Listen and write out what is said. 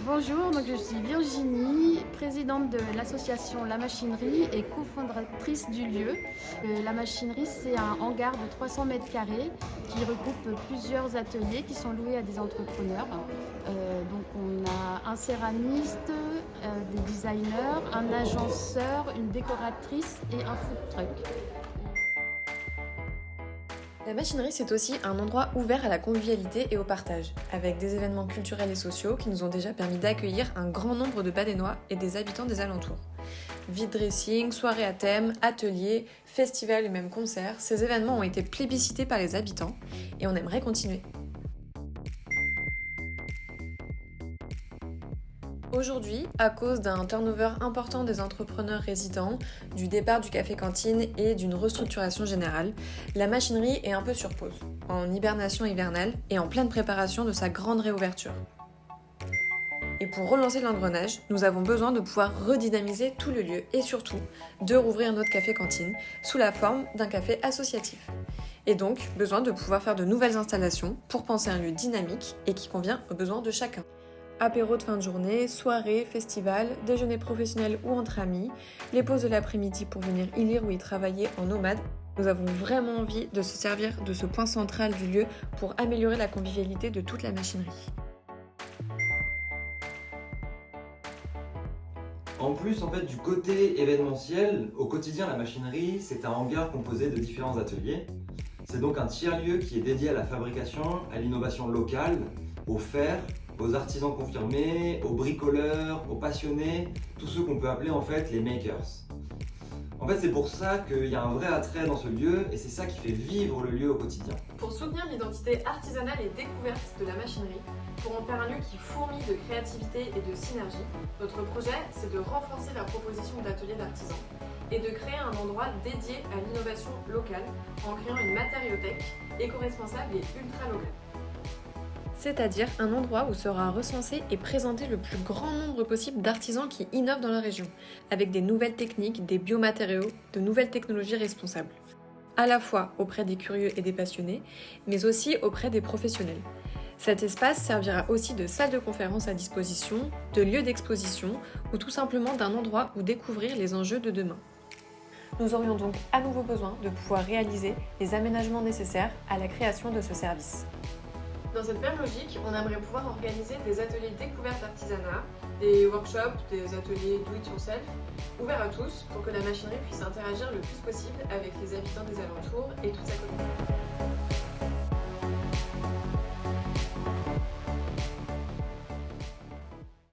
Bonjour, donc je suis Virginie, présidente de l'association La Machinerie et cofondatrice du lieu. La Machinerie, c'est un hangar de 300 mètres carrés qui regroupe plusieurs ateliers qui sont loués à des entrepreneurs. Donc on a un céramiste, des designers, un agenceur, une décoratrice et un food truck. La machinerie, c'est aussi un endroit ouvert à la convivialité et au partage, avec des événements culturels et sociaux qui nous ont déjà permis d'accueillir un grand nombre de Badenois et des habitants des alentours. Vide dressing, soirées à thème, ateliers, festivals et même concerts, ces événements ont été plébiscités par les habitants et on aimerait continuer. Aujourd'hui, à cause d'un turnover important des entrepreneurs résidents, du départ du café-cantine et d'une restructuration générale, la machinerie est un peu sur pause, en hibernation hivernale et en pleine préparation de sa grande réouverture. Et pour relancer l'engrenage, nous avons besoin de pouvoir redynamiser tout le lieu et surtout de rouvrir notre café-cantine sous la forme d'un café associatif. Et donc, besoin de pouvoir faire de nouvelles installations pour penser un lieu dynamique et qui convient aux besoins de chacun. Apéro de fin de journée, soirée, festival, déjeuner professionnel ou entre amis, les pauses de l'après-midi pour venir y lire ou y travailler en nomade. Nous avons vraiment envie de se servir de ce point central du lieu pour améliorer la convivialité de toute la machinerie. En plus, du côté événementiel, au quotidien, la machinerie, c'est un hangar composé de différents ateliers. C'est donc un tiers-lieu qui est dédié à la fabrication, à l'innovation locale, au fer, aux artisans confirmés, aux bricoleurs, aux passionnés, tous ceux qu'on peut appeler les makers. C'est pour ça qu'il y a un vrai attrait dans ce lieu et c'est ça qui fait vivre le lieu au quotidien. Pour soutenir l'identité artisanale et découverte de la machinerie, pour en faire un lieu qui fourmille de créativité et de synergie, notre projet, c'est de renforcer la proposition d'ateliers d'artisans et de créer un endroit dédié à l'innovation locale en créant une matériothèque éco-responsable et ultra-locale. C'est-à-dire un endroit où sera recensé et présenté le plus grand nombre possible d'artisans qui innovent dans la région, avec des nouvelles techniques, des biomatériaux, de nouvelles technologies responsables. À la fois auprès des curieux et des passionnés, mais aussi auprès des professionnels. Cet espace servira aussi de salle de conférence à disposition, de lieu d'exposition ou tout simplement d'un endroit où découvrir les enjeux de demain. Nous aurions donc à nouveau besoin de pouvoir réaliser les aménagements nécessaires à la création de ce service. Dans cette même logique, on aimerait pouvoir organiser des ateliers découvertes artisanat, des workshops, des ateliers do-it-yourself, ouverts à tous pour que la machinerie puisse interagir le plus possible avec les habitants des alentours et toute sa communauté.